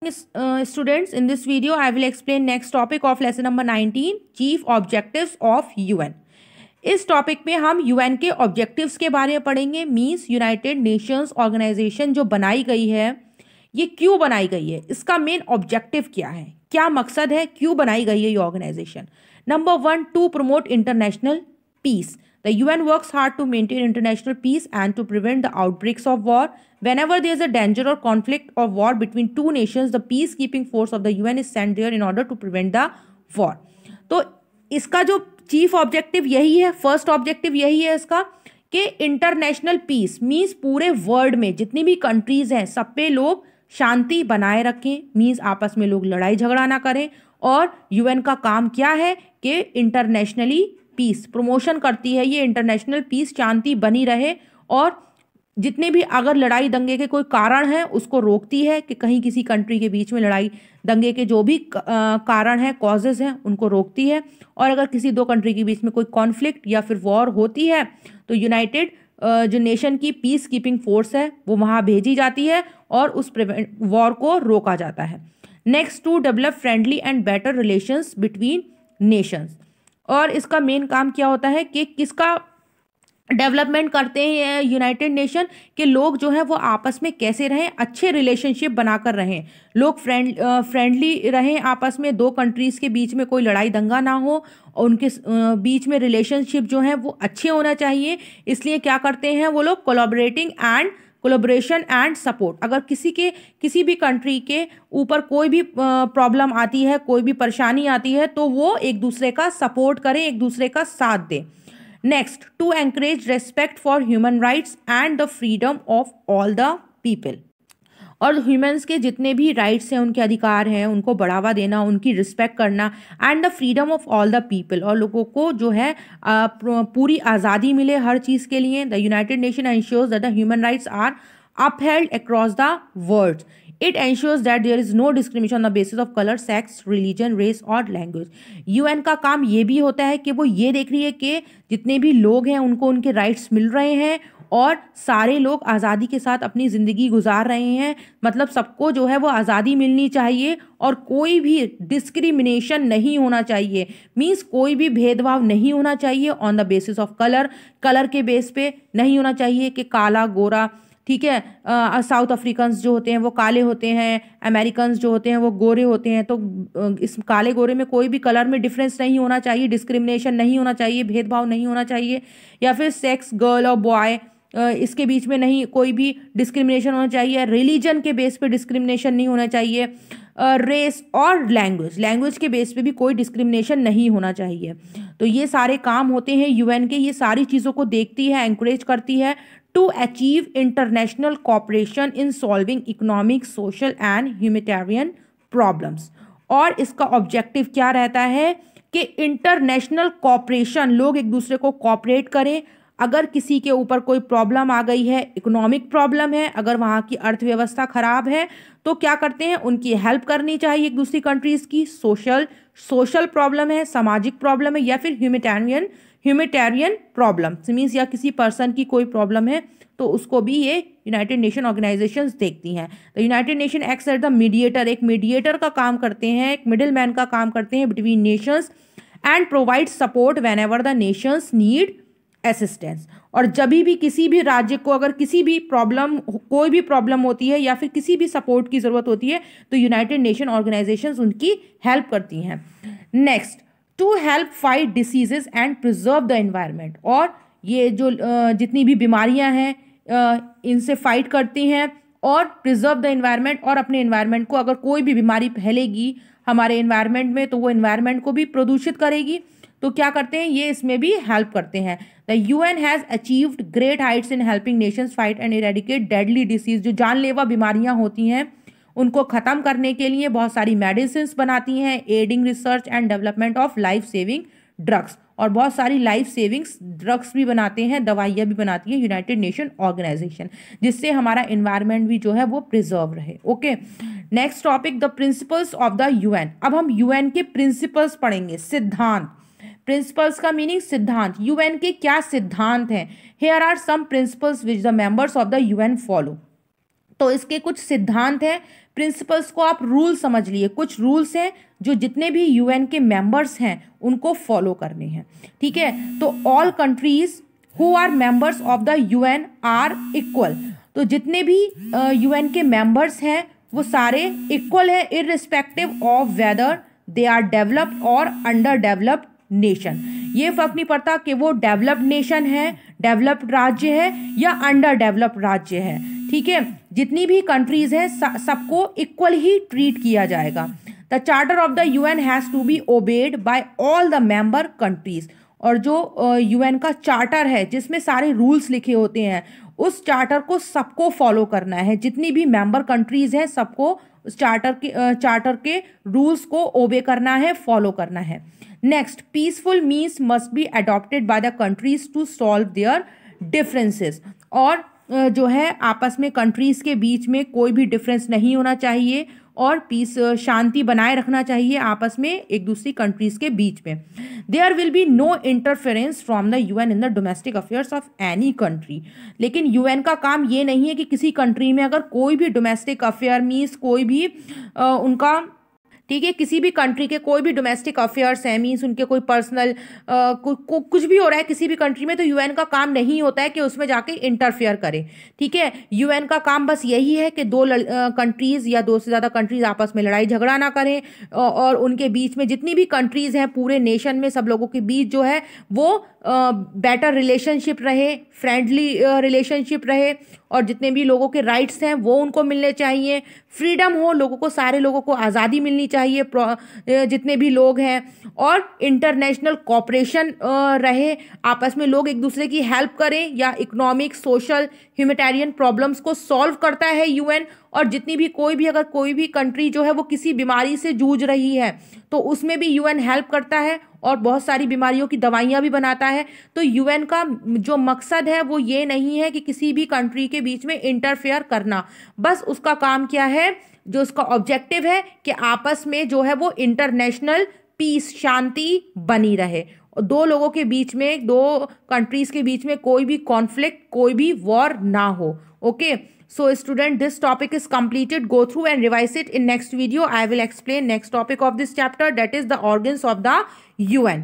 Students, in this video I will explain next topic of lesson number 19, chief objectives of UN. इस topic में हम UN के objectives के बारे में पढ़ेंगे। मींस यूनाइटेड नेशंस ऑर्गेनाइजेशन जो बनाई गई है, ये क्यों बनाई गई है, इसका मेन ऑब्जेक्टिव क्या है, क्या मकसद है, क्यों बनाई गई है ये organisation. Number 1, to promote international peace. The UN works hard to maintain international peace and to prevent the outbreaks of war. Whenever there is a danger or conflict or war between two nations, the peacekeeping force of the UN is sent there in order to prevent the war. तो इसका जो chief objective यही है, first objective यही है इसका कि international piece means पूरे वर्ल्ड में जितनी भी कंट्रीज हैं सब पे लोग शांति बनाए रखें, मीन्स आपस में लोग लड़ाई झगड़ा ना करें। और यूएन का काम क्या है कि इंटरनेशनली पीस प्रमोशन करती है, ये इंटरनेशनल पीस शांति बनी रहे और जितने भी अगर लड़ाई दंगे के कोई कारण है उसको रोकती है कि कहीं किसी कंट्री के बीच में लड़ाई दंगे के जो भी कारण है, कॉजेज हैं, उनको रोकती है। और अगर किसी दो कंट्री के बीच में कोई कॉन्फ्लिक्ट या फिर वॉर होती है तो यूनाइटेड जो नेशन की पीस कीपिंग फोर्स है वो वहाँ भेजी जाती है और उस वॉर को रोका जाता है। Next, to develop friendly and better relations between nations. और इसका मेन काम क्या होता है कि किसका डेवलपमेंट करते हैं यूनाइटेड नेशन के लोग जो हैं वो आपस में कैसे रहें, अच्छे रिलेशनशिप बनाकर रहें, लोग फ्रेंडली रहें आपस में, दो कंट्रीज के बीच में कोई लड़ाई दंगा ना हो, उनके बीच में रिलेशनशिप जो है वो अच्छे होना चाहिए। इसलिए क्या करते हैं वो लोग कोलैबोरेशन एंड सपोर्ट। अगर किसी भी कंट्री के ऊपर कोई भी प्रॉब्लम आती है, कोई भी परेशानी आती है तो वो एक दूसरे का सपोर्ट करें, एक दूसरे का साथ दें। Next, to encourage respect for human rights and the freedom of all the people. और ह्यूमंस के जितने भी राइट्स हैं, उनके अधिकार हैं, उनको बढ़ावा देना, उनकी रिस्पेक्ट करना, and the freedom of all the people, और लोगों को जो है पूरी आज़ादी मिले हर चीज़ के लिए। The United Nation ensures that the human rights are upheld across the world. It ensures that there is no discrimination on the basis of color, sex, religion, race और language. UN का काम ये भी होता है कि वो ये देख रही है कि जितने भी लोग हैं उनको उनके राइट्स मिल रहे हैं और सारे लोग आज़ादी के साथ अपनी ज़िंदगी गुजार रहे हैं। मतलब सबको जो है वो आज़ादी मिलनी चाहिए और कोई भी डिस्क्रिमिनेशन नहीं होना चाहिए। मीन्स कोई भी भेदभाव नहीं होना चाहिए on the basis of colour के बेस पे नहीं होना चाहिए कि काला गोरा, ठीक है, साउथ अफ्रीकन्स जो होते हैं वो काले होते हैं, अमेरिकन्स जो होते हैं वो गोरे होते हैं, तो इस काले गोरे में कोई भी कलर में डिफरेंस नहीं होना चाहिए, डिस्क्रिमिनेशन नहीं होना चाहिए, भेदभाव नहीं होना चाहिए। या फिर सेक्स, गर्ल और बॉय, इसके बीच में नहीं कोई भी डिस्क्रिमिनेशन होना चाहिए। रिलीजन के बेस पे डिस्क्रिमिनेशन नहीं होना चाहिए। रेस और लैंग्वेज के बेस पे भी कोई डिस्क्रिमिनेशन नहीं होना चाहिए। तो ये सारे काम होते हैं यूएन के, ये सारी चीज़ों को देखती है, एनकरेज करती है to achieve international cooperation in solving economic, social and humanitarian problems. और इसका ऑब्जेक्टिव क्या रहता है कि इंटरनेशनल कॉपरेशन, लोग एक दूसरे को कॉपरेट करें। अगर किसी के ऊपर कोई प्रॉब्लम आ गई है, इकोनॉमिक प्रॉब्लम है, अगर वहाँ की अर्थव्यवस्था खराब है तो क्या करते हैं, उनकी हेल्प करनी चाहिए एक दूसरी कंट्रीज़ की। सोशल प्रॉब्लम है, सामाजिक प्रॉब्लम है, या फिर ह्यूमैनिटेरियन प्रॉब्लम मीन्स या किसी पर्सन की कोई प्रॉब्लम है तो उसको भी ये यूनाइटेड नेशन ऑर्गेनाइजेशंस देखती हैं। The United Nation acts as the mediator, एक मीडिएटर का काम करते हैं, एक मिडिल मैन का काम करते हैं between Nations, and provide support when ever the Nations need assistance. और जब भी किसी भी राज्य को अगर किसी भी कोई भी प्रॉब्लम होती है या फिर किसी भी सपोर्ट की ज़रूरत होती है तो यूनाइटेड नेशन ऑर्गेनाइजेशंस उनकी हेल्प करती हैं। Next, to help fight diseases and preserve the environment. और ये जो जितनी भी बीमारियां हैं इनसे फाइट करती हैं और प्रिजर्व द एनवायरनमेंट, और अपने एनवायरनमेंट को, अगर कोई भी बीमारी फैलेगी हमारे एनवायरनमेंट में तो वो एनवायरनमेंट को भी प्रदूषित करेगी, तो क्या करते हैं ये इसमें भी हेल्प करते हैं। The UN has achieved great heights in helping Nations fight and eradicate deadly disease. जो जानलेवा बीमारियां होती हैं उनको ख़त्म करने के लिए बहुत सारी मेडिसिन बनाती हैं, adding research and development of life saving drugs, और बहुत सारी लाइफ सेविंग्स ड्रग्स भी बनाते हैं, दवाइयाँ भी बनाती है यूनाइटेड नेशन ऑर्गेनाइजेशन, जिससे हमारा एनवायरनमेंट भी जो है वो प्रिजर्व रहे। Okay, next topic, the principles of the UN. अब हम यूएन के प्रिंसिपल्स पढ़ेंगे, सिद्धांत। प्रिंसिपल्स का मीनिंग सिद्धांत। यूएन के क्या सिद्धांत हैं? Here are some principles which the members of the UN follow. तो इसके कुछ सिद्धांत हैं, प्रिंसिपल्स को आप रूल समझ लिए, कुछ रूल्स हैं जो जितने भी यूएन के मेंबर्स हैं उनको फॉलो करने हैं, ठीक है। तो all countries who are members of the UN are equal, तो जितने भी यूएन के मेंबर्स हैं वो सारे इक्वल है irrespective of whether they are developed और अंडर डेवलप्ड नेशन। ये फर्क नहीं पड़ता कि वो डेवलप्ड नेशन है, डेवलप्ड राज्य है या अंडर डेवलप्ड राज्य है, ठीक है। जितनी भी कंट्रीज है सबको इक्वल ही ट्रीट किया जाएगा। The charter of the UN has to be obeyed by all the member countries, और जो यूएन का चार्टर है जिसमें सारे रूल्स लिखे होते हैं उस चार्टर को सबको फॉलो करना है, जितनी भी मेंबर कंट्रीज हैं सबको उस चार्टर के रूल्स को ओबे करना है, फॉलो करना है। Next, peaceful means must be adopted by the countries to solve their differences, और जो है आपस में कंट्रीज के बीच में कोई भी डिफरेंस नहीं होना चाहिए और पीस शांति बनाए रखना चाहिए आपस में एक दूसरी कंट्रीज के बीच में। There will be no interference from the UN in the domestic affairs of any country, लेकिन यूएन का काम ये नहीं है कि किसी कंट्री में अगर कोई भी डोमेस्टिक अफेयर मीन्स कोई भी उनका, ठीक है, किसी भी कंट्री के कोई भी डोमेस्टिक अफेयर्स है मीन्स उनके कोई पर्सनल कुछ भी हो रहा है किसी भी कंट्री में, तो यूएन का काम नहीं होता है कि उसमें जाके इंटरफेयर करे, ठीक है। यूएन का काम बस यही है कि दो कंट्रीज या दो से ज़्यादा कंट्रीज आपस में लड़ाई झगड़ा ना करें और उनके बीच में जितनी भी कंट्रीज हैं पूरे नेशन में सब लोगों के बीच जो है वो बेटर रिलेशनशिप रहे, फ्रेंडली रिलेशनशिप रहे, और जितने भी लोगों के राइट्स हैं वो उनको मिलने चाहिए, फ्रीडम हो लोगों को, सारे लोगों को आज़ादी मिलनी चाहिए जितने भी लोग हैं, और इंटरनेशनल कोऑपरेशन रहे, आपस में लोग एक दूसरे की हेल्प करें, या इकोनॉमिक सोशल ह्यूमैनिटेरियन प्रॉब्लम्स को सॉल्व करता है यूएन। और जितनी भी अगर कोई भी कंट्री जो है वो किसी बीमारी से जूझ रही है तो उसमें भी यूएन हेल्प करता है और बहुत सारी बीमारियों की दवाइयाँ भी बनाता है। तो यूएन का जो मकसद है वो ये नहीं है कि किसी भी कंट्री के बीच में इंटरफेयर करना, बस उसका काम क्या है, जो उसका ऑब्जेक्टिव है कि आपस में जो है वो इंटरनेशनल पीस, शांति बनी रहे, दो लोगों के बीच में, दो कंट्रीज के बीच में कोई भी कॉन्फ्लिक्ट, कोई भी वॉर ना हो। Okay, so student, this topic is completed. Go through and revise it. In next video I will explain next topic of this chapter, that is the organs of the UN.